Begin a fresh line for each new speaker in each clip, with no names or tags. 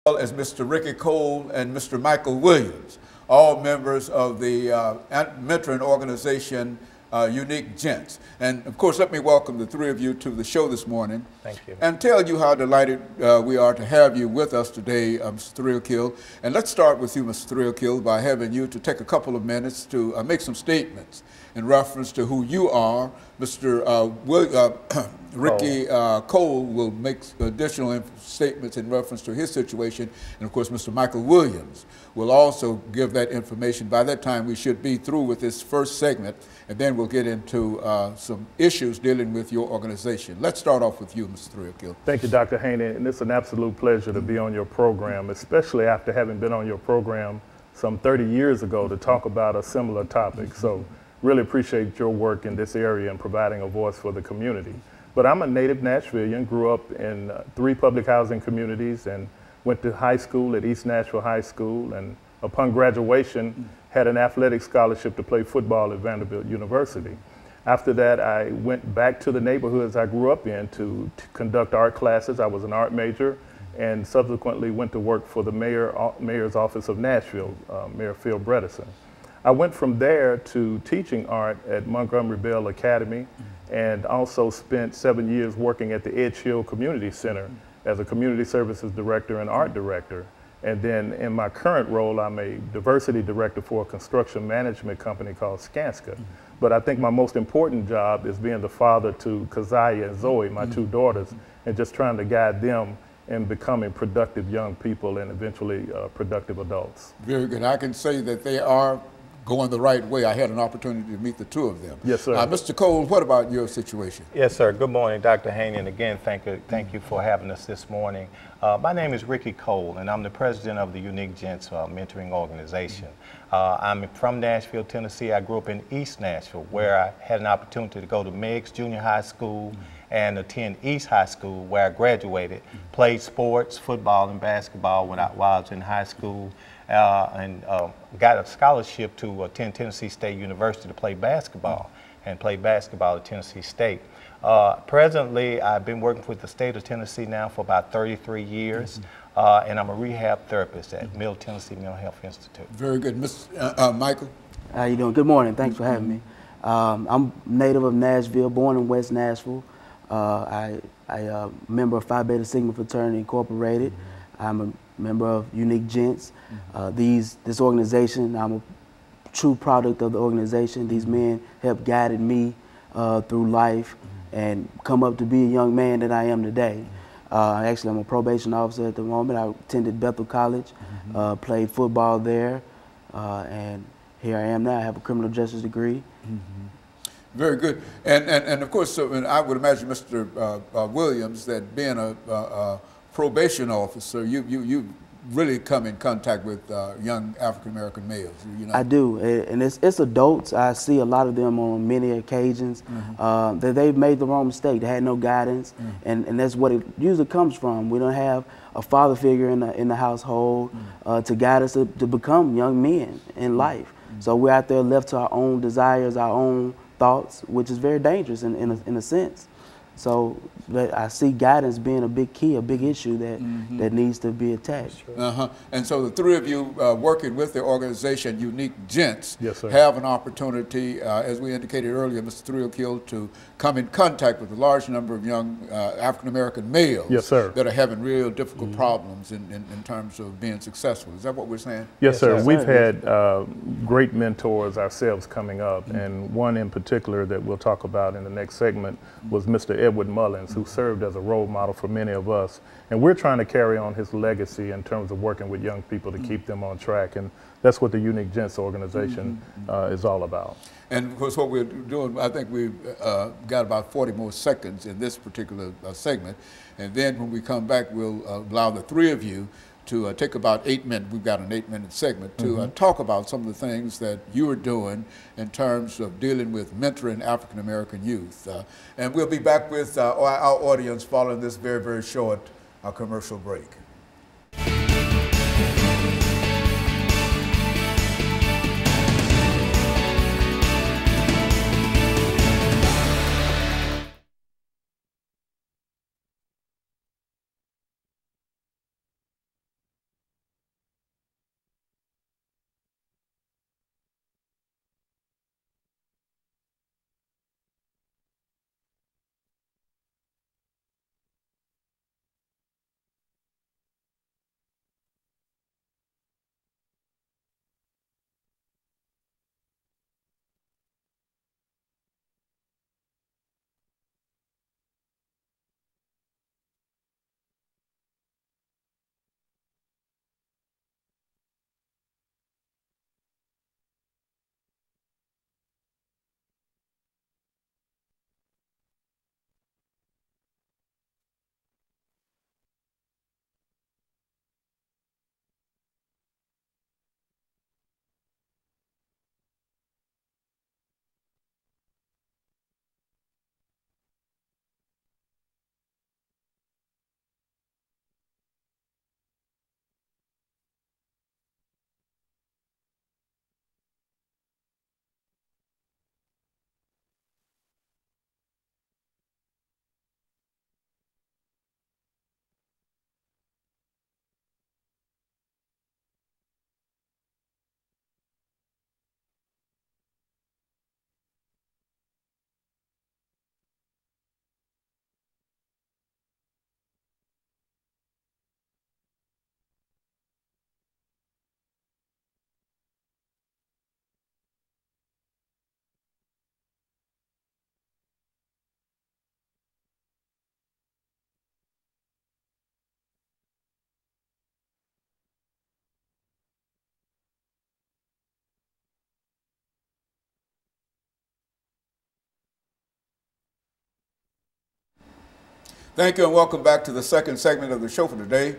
as Mr. Ricky Cole and Mr. Michael Williams, all members of the mentoring organization Unique Gents. And of course, let me welcome the three of you to the show this morning.
Thank you.
And tell you how delighted we are to have you with us today, Mr. Threalkill. And let's start with you, Mr. Threalkill, by having you to take a couple of minutes to make some statements in reference to who you are. Mr. Ricky Cole will make additional statements in reference to his situation. And of course, Mr. Michael Williams will also give that information. By that time, we should be through with this first segment, and then we'll get into some issues dealing with your organization. Let's start off with you, Mr. Threalkill.
Thank you, Dr. Haney, and it's an absolute pleasure to be on your program, especially after having been on your program some 30 years ago to talk about a similar topic. So really appreciate your work in this area and providing a voice for the community. But I'm a native Nashvilleian, grew up in 3 public housing communities and went to high school at East Nashville High School, and upon graduation had an athletic scholarship to play football at Vanderbilt University. After that, I went back to the neighborhoods I grew up in to conduct art classes. I was an art major, and subsequently went to work for the mayor's office of Nashville, Mayor Phil Bredesen. I went from there to teaching art at Montgomery Bell Academy, and also spent 7 years working at the Edge Hill Community Center as a community services director and art director. And then in my current role, I'm a diversity director for a construction management company called Skanska. But I think my most important job is being the father to Keziah and Zoe, my 2 daughters, and just trying to guide them in becoming productive young people and eventually productive adults.
Very good. I can say that they are going the right way. I had an opportunity to meet the 2 of them.
Yes, sir.
Mr. Cole, what about your situation?
Yes, sir. Good morning, Dr. Haney, and again, thank you for having us this morning. My name is Ricky Cole, and I'm the president of the Unique Gents mentoring organization. I'm from Nashville, Tennessee. I grew up in East Nashville, where I had an opportunity to go to Meigs Junior High School and attend East High School, where I graduated, played sports, football and basketball while I was in high school, and got a scholarship to attend Tennessee State University to play basketball, and played basketball at Tennessee State. Presently, I've been working with the state of Tennessee now for about 33 years, and I'm a rehab therapist at Middle Tennessee Mental Health Institute.
Very good. Michael?
How you doing? Good morning. Thanks for having me. I'm native of Nashville, born in West Nashville. I'm a member of Phi Beta Sigma Fraternity Incorporated. I'm a member of Unique Gents. This organization, I'm a true product of the organization. These men have guided me through life and come up to be a young man that I am today. Actually, I'm a probation officer at the moment. I attended Bethel College, played football there, and here I am now. I have a criminal justice degree.
Very good. And of course, so, and I would imagine, Mr. Williams, that being a probation officer, you really come in contact with young African-American males. You know?
I do, and it's adults. I see a lot of them on many occasions that they've made the wrong mistake. They had no guidance, and that's what it usually comes from. We don't have a father figure in the household to guide us to become young men in life. So we're out there left to our own desires, our own thoughts, which is very dangerous in a sense. So I see guidance being a big key, a big issue that needs to be attacked.
And so the 3 of you working with the organization Unique Gents have an opportunity, as we indicated earlier, Mr. Threalkill, to come in contact with a large number of young African-American males that are having real difficult problems in terms of being successful. Is that what we're saying?
Yes, sir. We've had great mentors ourselves coming up, and one in particular that we'll talk about in the next segment was Mr. Edward Mullins, who served as a role model for many of us. And we're trying to carry on his legacy in terms of working with young people to keep them on track. And that's what the Unique Gents organization is all about.
And of course, what we're doing, I think we've got about 40 more seconds in this particular segment. And then when we come back, we'll allow the 3 of you to take about 8 minutes, we've got an 8-minute segment, to talk about some of the things that you are doing in terms of dealing with mentoring African-American youth. And we'll be back with our audience following this very, very short commercial break. Thank you and welcome back to the second segment of the show for today.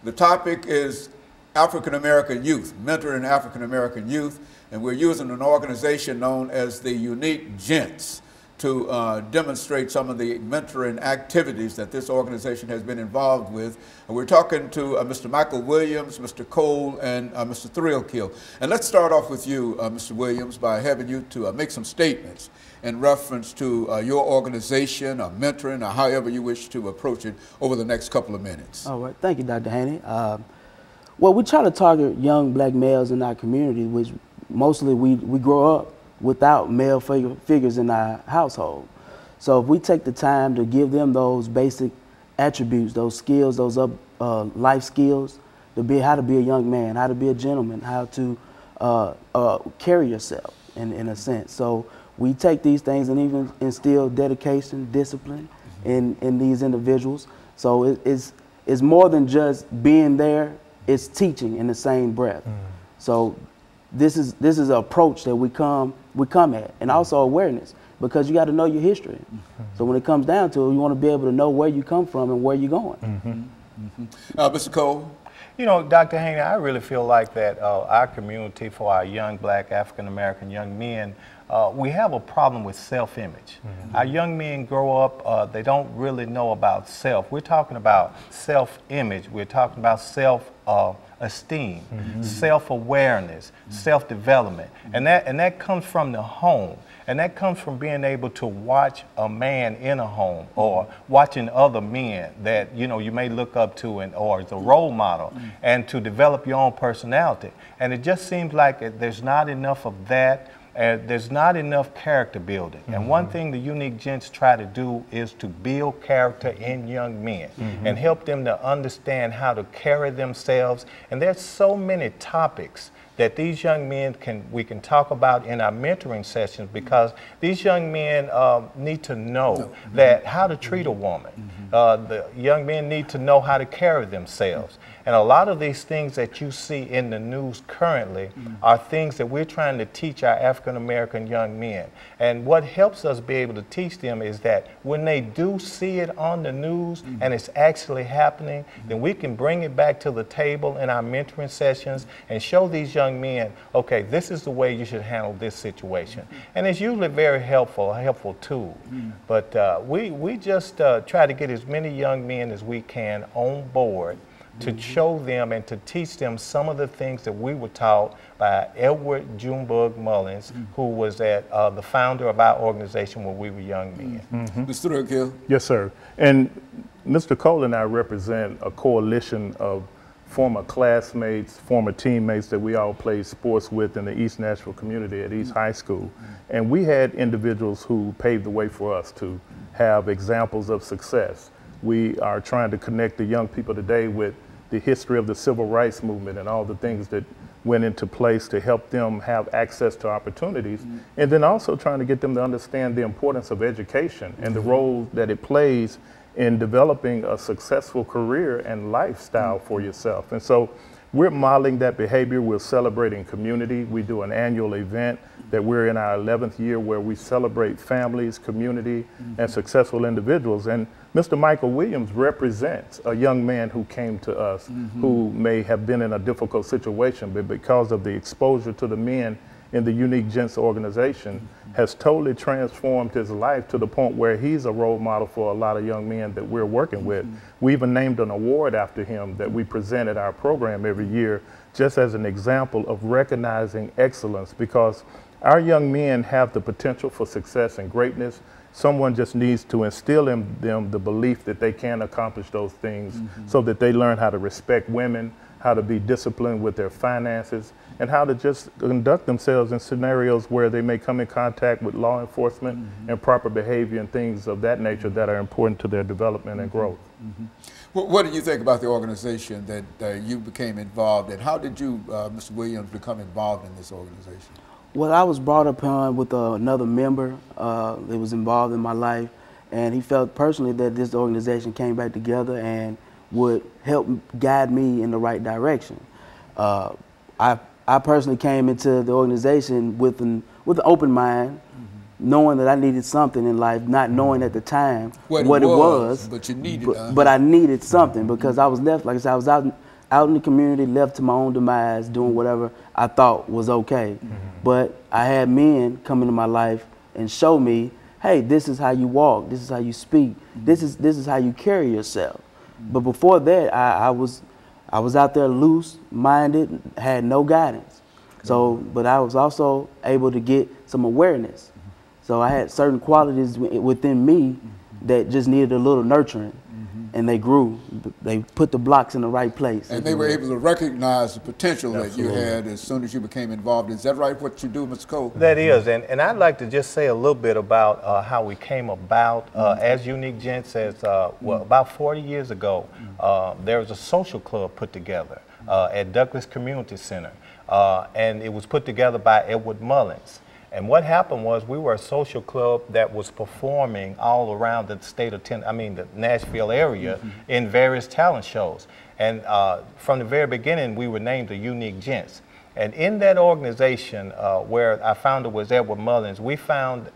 The topic is African American youth, mentoring African American youth, and we're using an organization known as the Unique Gents to demonstrate some of the mentoring activities that this organization has been involved with. And we're talking to Mr. Michael Williams, Mr. Cole, and Mr. JThrealkilll. And let's start off with you, Mr. Williams, by having you to make some statements in reference to your organization or mentoring or however you wish to approach it over the next couple of minutes.
All right. Thank you, Dr. Haney. Well, we try to target young black males in our community, which mostly we grow up without male figures in our household. So if we take the time to give them those basic attributes, those skills, those life skills, how to be a young man, how to be a gentleman, how to carry yourself in a sense. So we take these things and even instill dedication, discipline in these individuals. So it's more than just being there, it's teaching in the same breath. So this is an approach that we come at, and also awareness, because you got to know your history. So when it comes down to it, you want to be able to know where you come from and where you're going.
Mr. Cole?
You know, Dr. Haney, I really feel like that our community, for our young black African-American young men, we have a problem with self-image. Our young men grow up, they don't really know about self. We're talking about self-image. We're talking about self-esteem, self-awareness, self-development. And that comes from the home. And that comes from being able to watch a man in a home, or watching other men that you may look up to or as a role model, and to develop your own personality. And it just seems like there's not enough of that. There's not enough character building. And one thing the Unique Gents try to do is to build character in young men and help them to understand how to carry themselves. And there's so many topics that these young men we can talk about in our mentoring sessions, because these young men need to know that how to treat a woman. The young men need to know how to carry themselves. And a lot of these things that you see in the news currently are things that we're trying to teach our African-American young men. And what helps us be able to teach them is that when they do see it on the news and it's actually happening, then we can bring it back to the table in our mentoring sessions and show these young men, okay, this is the way you should handle this situation. And it's usually very helpful, a helpful tool. But we just try to get as many young men as we can on board to show them and to teach them some of the things that we were taught by Edward Junebug Mullins, who was the founder of our organization when we were young men.
Mr. JThrealkilll?
Yes, sir. And Mr. Cole and I represent a coalition of former classmates, former teammates that we all played sports with in the East Nashville community at East High School. And we had individuals who paved the way for us to have examples of success. We are trying to connect the young people today with the history of the civil rights movement and all the things that went into place to help them have access to opportunities, and then also trying to get them to understand the importance of education and the role that it plays in developing a successful career and lifestyle for yourself. And so we're modeling that behavior. We're celebrating community. We do an annual event that we're in our 11th year where we celebrate families, community, and successful individuals. And Mr. Michael Williams represents a young man who came to us who may have been in a difficult situation, but because of the exposure to the men in the Unique Gents organization has totally transformed his life to the point where he's a role model for a lot of young men that we're working with. We even named an award after him that we present at our program every year, just as an example of recognizing excellence, because our young men have the potential for success and greatness. Someone just needs to instill in them the belief that they can accomplish those things so that they learn how to respect women, how to be disciplined with their finances, and how to just conduct themselves in scenarios where they may come in contact with law enforcement and proper behavior and things of that nature that are important to their development and growth.
What did you think about the organization that you became involved in? How did you, Mr. Williams, become involved in this organization?
Well, I was brought up with another member that was involved in my life, and he felt personally that this organization came back together and would help guide me in the right direction. I personally came into the organization with an open mind, knowing that I needed something in life, not knowing at the time
what
it was,
but you needed,
but I needed something because I was left, like I said, I was out in the community, left to my own demise, doing whatever I thought was okay. But I had men come into my life and show me, hey, this is how you walk, this is how you speak, this is how you carry yourself. But before that, I was out there loose-minded, had no guidance. So, but I was also able to get some awareness. So I had certain qualities within me that just needed a little nurturing, and they grew. They put the blocks in the right place.
And they were able to recognize the potential that you had as soon as you became involved. Is that right, what you do, Mr. Cole?
That is, and I'd like to just say a little bit about how we came about. As Unique Gents, well, about 40 years ago, there was a social club put together at Douglas Community Center, and it was put together by Edward Mullins. And what happened was we were a social club that was performing all around the state of the Nashville area in various talent shows. And from the very beginning, we were named the Unique Gents. And in that organization, where our founder was Edward Mullins, we found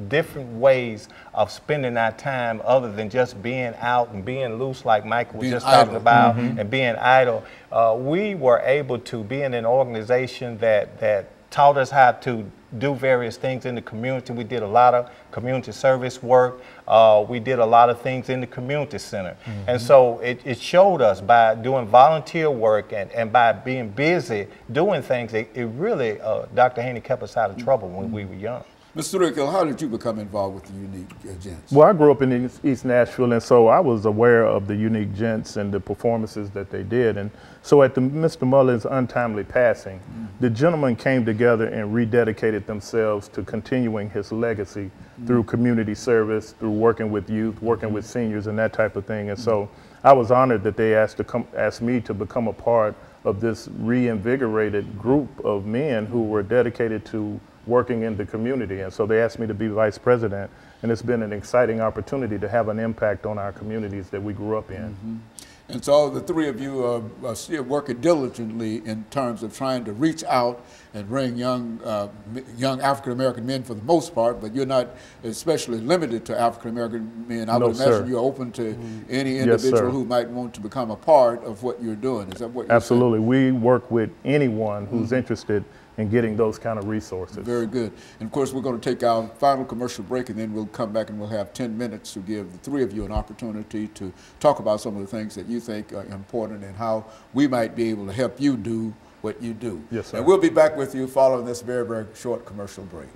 different ways of spending our time other than just being out and being loose, like Michael was just talking about, and being idle. We were able to be in an organization that taught us how to do various things in the community. We did a lot of community service work. We did a lot of things in the community center. And so it showed us by doing volunteer work and by being busy doing things, it really, Dr. Haney kept us out of trouble when we were young.
Mr. Threalkill, how did you become involved with the Unique Gents?
Well, I grew up in East Nashville, and so I was aware of the Unique Gents and the performances that they did. And so at Mr. Mullins' untimely passing, the gentlemen came together and rededicated themselves to continuing his legacy through community service, through working with youth, working with seniors, and that type of thing. And so I was honored that they asked me to become a part of this reinvigorated group of men who were dedicated to working in the community. And so they asked me to be vice president, and it's been an exciting opportunity to have an impact on our communities that we grew up in.
And so the three of you are still working diligently in terms of trying to reach out and bring young African-American men for the most part, but you're not especially limited to African-American men. I would imagine you're open to any individual who might want to become a part of what you're doing. Is that what you're
Absolutely. Saying? We work with anyone who's interested in getting those kind of resources.
Very good. And of course, we're going to take our final commercial break, and then we'll come back and we'll have 10 minutes to give the three of you an opportunity to talk about some of the things that you think are important and how we might be able to help you do what you do.
Yes, sir.
And we'll be back with you following this very, very short commercial break.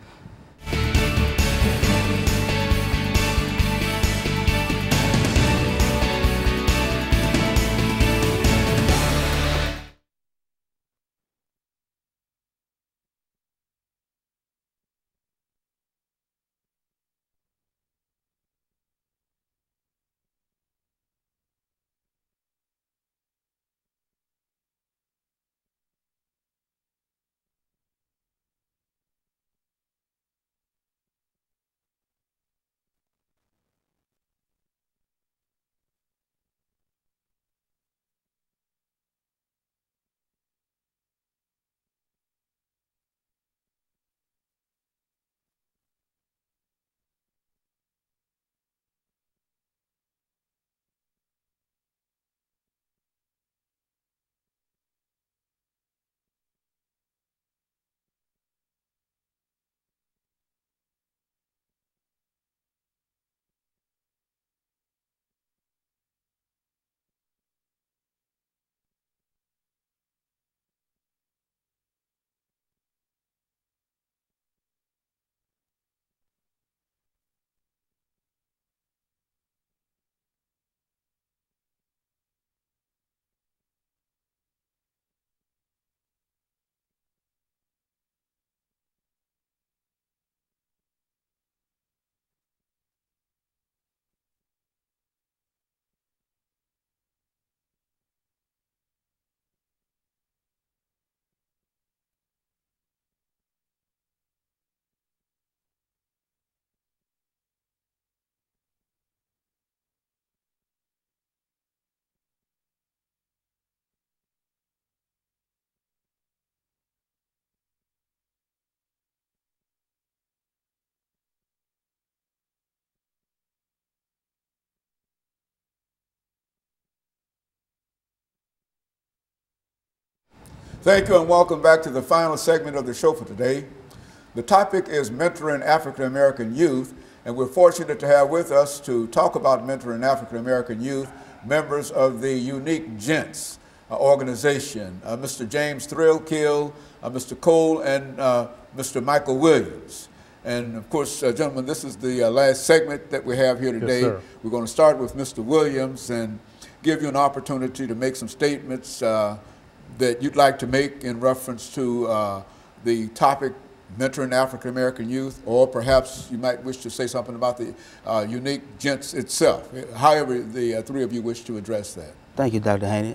Thank you and welcome back to the final segment of the show for today. The topic is mentoring African American youth, and we're fortunate to have with us to talk about mentoring African American youth members of the Unique Gents organization, Mr. JThrealkilll, Mr. Cole, and Mr. Michael Williams. And of course, gentlemen, this is the last segment that we have here today.
Yes,
we're going to start with Mr. Williams and give you an opportunity to make some statements that you'd like to make in reference to the topic, mentoring African American youth, or perhaps you might wish to say something about the Unique Gents itself, however the three of you wish to address that.
Thank you, Dr. Haney.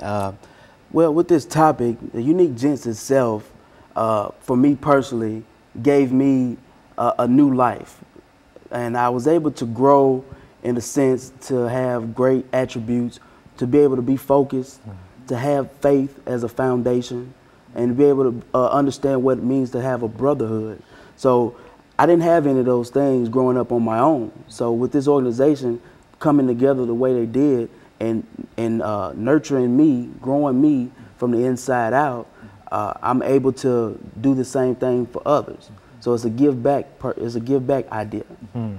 Well, with this topic, the Unique Gents itself, for me personally, gave me a new life. And I was able to grow in the sense to have great attributes, to be able to be focused, to have faith as a foundation, and to be able to understand what it means to have a brotherhood. So I didn't have any of those things growing up on my own. So with this organization coming together the way they did and nurturing me, growing me from the inside out, I'm able to do the same thing for others. So it's a give back idea.
Mm-hmm.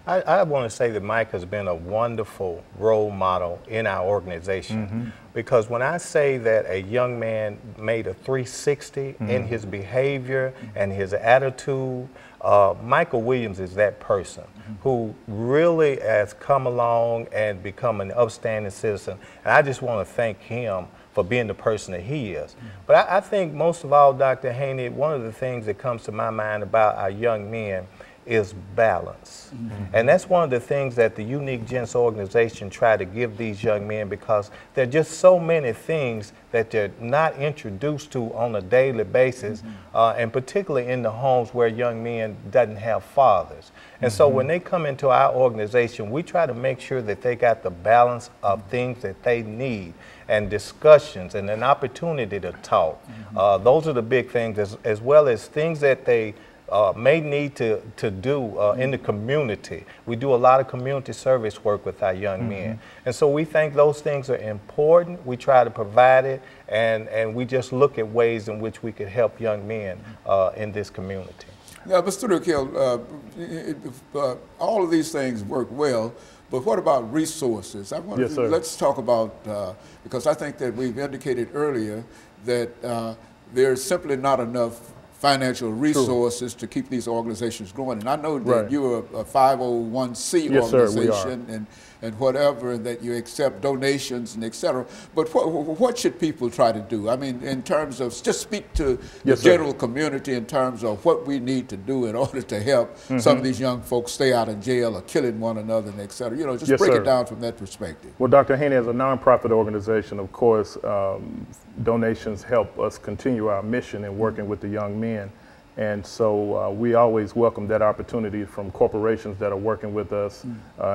I want to say that Mike has been a wonderful role model in our organization, because when I say that a young man made a 360 in his behavior and his attitude, Michael Williams is that person who really has come along and become an upstanding citizen. And I just want to thank him for being the person that he is. But I think most of all, Dr. Haney, one of the things that comes to my mind about our young men is balance. And that's one of the things that the Unique Gents organization try to give these young men, because there are just so many things that they're not introduced to on a daily basis, and particularly in the homes where young men doesn't have fathers. And so when they come into our organization, we try to make sure that they got the balance of things that they need, and discussions and an opportunity to talk. Those are the big things, as well as things that they may need to do in the community. We do a lot of community service work with our young men. And so we think those things are important. We try to provide it, and we just look at ways in which we could help young men in this community.
Yeah, Mr. Threalkilll, all of these things work well, but what about resources? I want to, let's talk about, because I think that we've indicated earlier that there's simply not enough financial resources to keep these organizations going. And I know that you're a 501c organization and whatever, and that you accept donations and et cetera. But what should people try to do? I mean, in terms of, just speak to the general community in terms of what we need to do in order to help some of these young folks stay out of jail or killing one another and et cetera. You know, just break it down from that perspective.
Well, Dr. Haney, as a nonprofit organization, of course, donations help us continue our mission in working with the young men. And so we always welcome that opportunity from corporations that are working with us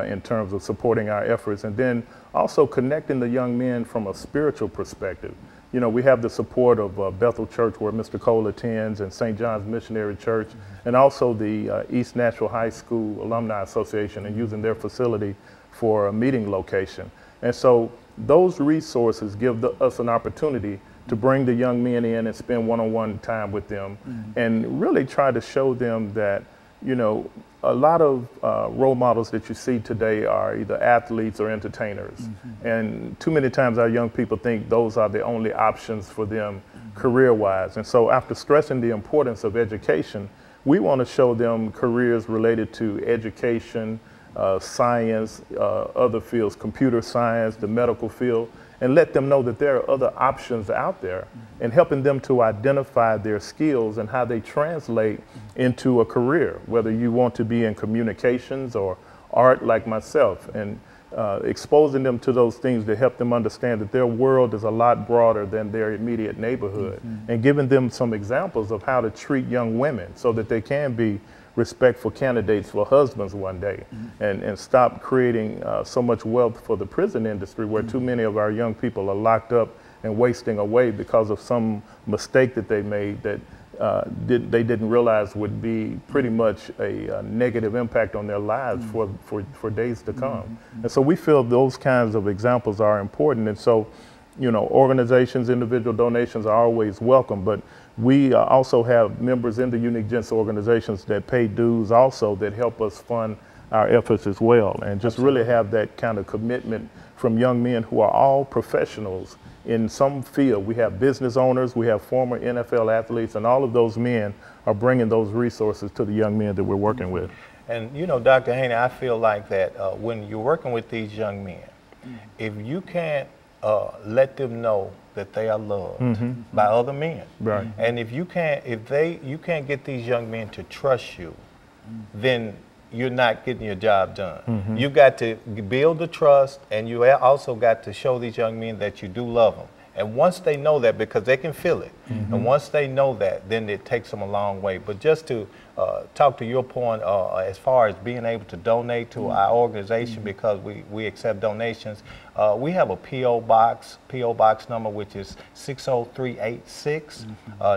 in terms of supporting our efforts, and then also connecting the young men from a spiritual perspective. You know, we have the support of Bethel Church, where Mr. Cole attends, and St. John's Missionary Church, and also the East Nashville High School Alumni Association, and using their facility for a meeting location. And so those resources give us an opportunity to bring the young men in and spend one-on-one time with them, and really try to show them that, you know, a lot of role models that you see today are either athletes or entertainers. And too many times our young people think those are the only options for them career-wise. And so after stressing the importance of education, we want to show them careers related to education, science, other fields, computer science, the medical field, and let them know that there are other options out there, and helping them to identify their skills and how they translate into a career, whether you want to be in communications or art like myself, and exposing them to those things to help them understand that their world is a lot broader than their immediate neighborhood, and giving them some examples of how to treat young women so that they can be respectful candidates for husbands one day, and stop creating so much wealth for the prison industry, where too many of our young people are locked up and wasting away because of some mistake that they made that they didn't realize would be pretty much a negative impact on their lives for days to come. And so we feel those kinds of examples are important. And so You know, organizations, individual donations are always welcome, but we also have members in the Unique Gents organizations that pay dues also that help us fund our efforts as well, and just really have that kind of commitment from young men who are all professionals in some field. We have business owners, we have former NFL athletes, and all of those men are bringing those resources to the young men that we're working with.
And you know, Dr. Haney, I feel like that when you're working with these young men, if you can't let them know that they are loved by other men,
right?
And if you can't, you can't get these young men to trust you, then you're not getting your job done. You've got to build the trust, and you also got to show these young men that you do love them. And once they know that, because they can feel it, and once they know that, then it takes them a long way. But just to talk to your point, as far as being able to donate to our organization, because we accept donations, we have a P.O. box number, which is 60386,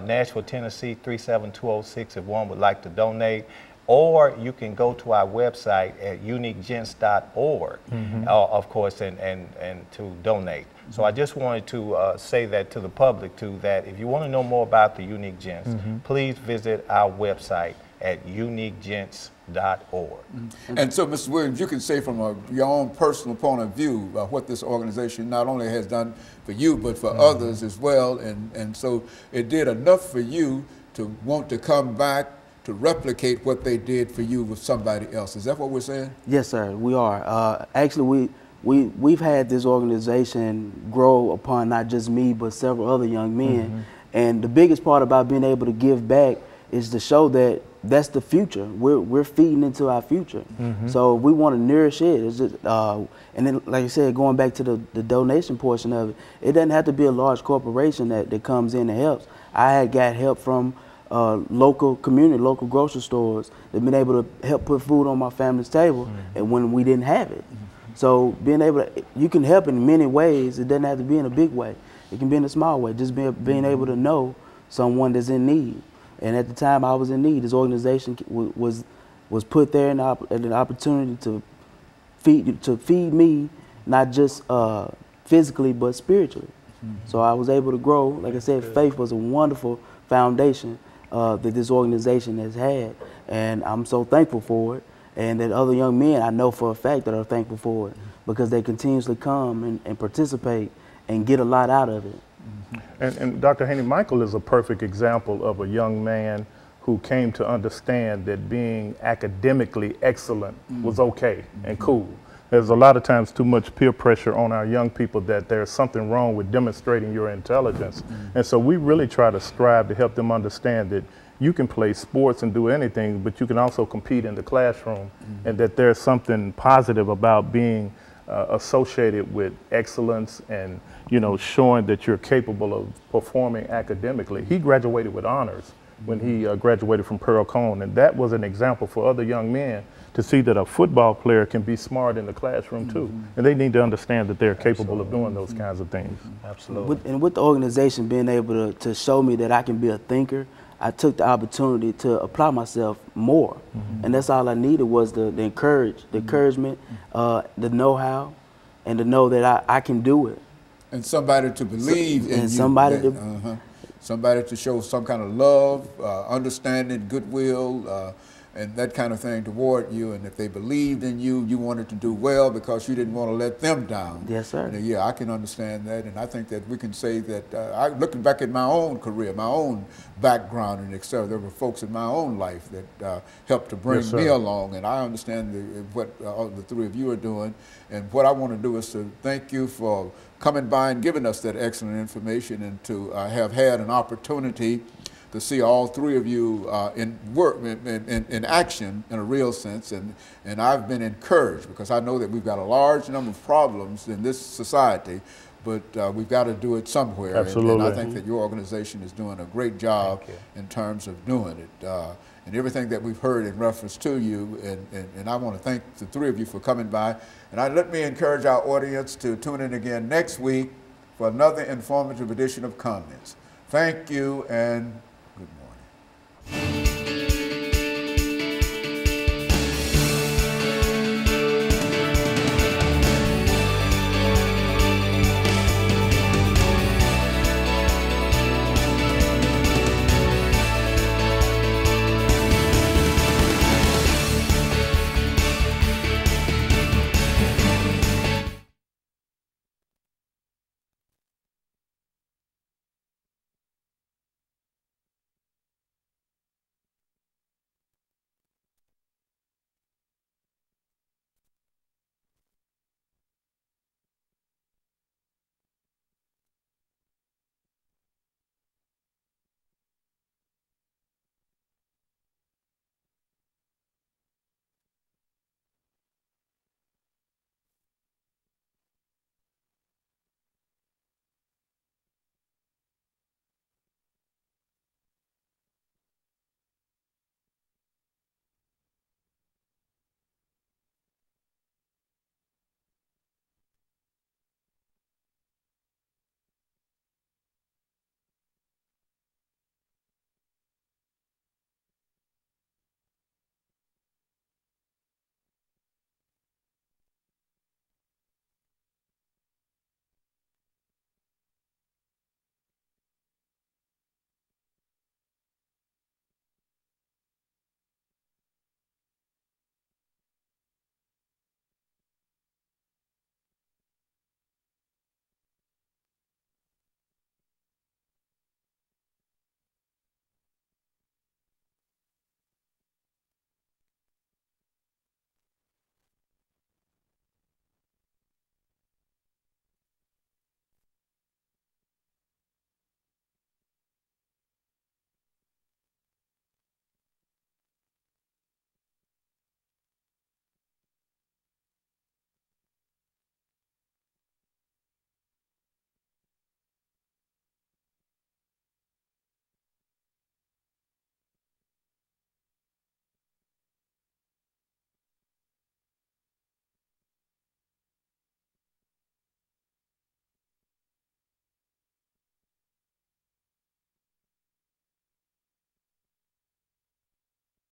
Nashville, Tennessee 37206, if one would like to donate. Or you can go to our website at uniquegents.org, of course, and to donate. So I just wanted to say that to the public too, that if you want to know more about the Unique Gents, please visit our website at uniquegents.org.
And so, Mr. Williams, you can say from your own personal point of view what this organization not only has done for you, but for others as well. And so it did enough for you to want to come back to replicate what they did for you with somebody else. Is that what we're saying?
Yes, sir, we are. Actually, we've had this organization grow upon not just me, but several other young men. And the biggest part about being able to give back is to show that that's the future. We're feeding into our future. So we want to nourish it. It's just, and then, like I said, going back to the donation portion of it, it doesn't have to be a large corporation that comes in and helps. I had got help from local community, local grocery stores. They've been able to help put food on my family's table, and when we didn't have it. So being able to, you can help in many ways. It doesn't have to be in a big way. It can be in a small way. Just being able to know someone that's in need. And at the time I was in need, this organization was put there in an opportunity to feed me, not just physically but spiritually. So I was able to grow. Like I said, faith was a wonderful foundation that this organization has had, and I'm so thankful for it. And that other young men I know for a fact that are thankful for it, because they continuously come and participate and get a lot out of it.
And Dr. Haney, Michael is a perfect example of a young man who came to understand that being academically excellent was okay and cool. There's a lot of times too much peer pressure on our young people that there's something wrong with demonstrating your intelligence. And so we really try to strive to help them understand that you can play sports and do anything, but you can also compete in the classroom, and that there's something positive about being associated with excellence and, you know, showing that you're capable of performing academically. He graduated with honors when he graduated from Pearl Cone, and that was an example for other young men to see that a football player can be smart in the classroom too. And they need to understand that they're capable of doing those kinds of things.
Absolutely.
And with the organization being able to show me that I can be a thinker, I took the opportunity to apply myself more. And that's all I needed was the encouragement, the know-how, and to know that I can do it.
And somebody to believe in you.
Somebody
somebody to show some kind of love, understanding, goodwill, and that kind of thing toward you. And if they believed in you, you wanted to do well because you didn't want to let them down.
Yes, sir.
And, yeah, I can understand that. And I think that we can say that, looking back at my own career, my own background and et cetera, there were folks in my own life that helped to bring me along. And I understand what all the three of you are doing. And what I want to do is to thank you for coming by and giving us that excellent information, and to have had an opportunity to see all three of you in work, in action, in a real sense, and I've been encouraged, because I know that we've got a large number of problems in this society, but we've got to do it somewhere.
Absolutely.
And I think that your organization is doing a great job in terms of doing it. And everything that we've heard in reference to you, and I want to thank the three of you for coming by. And let me encourage our audience to tune in again next week for another informative edition of Comments. Thank you, and good morning.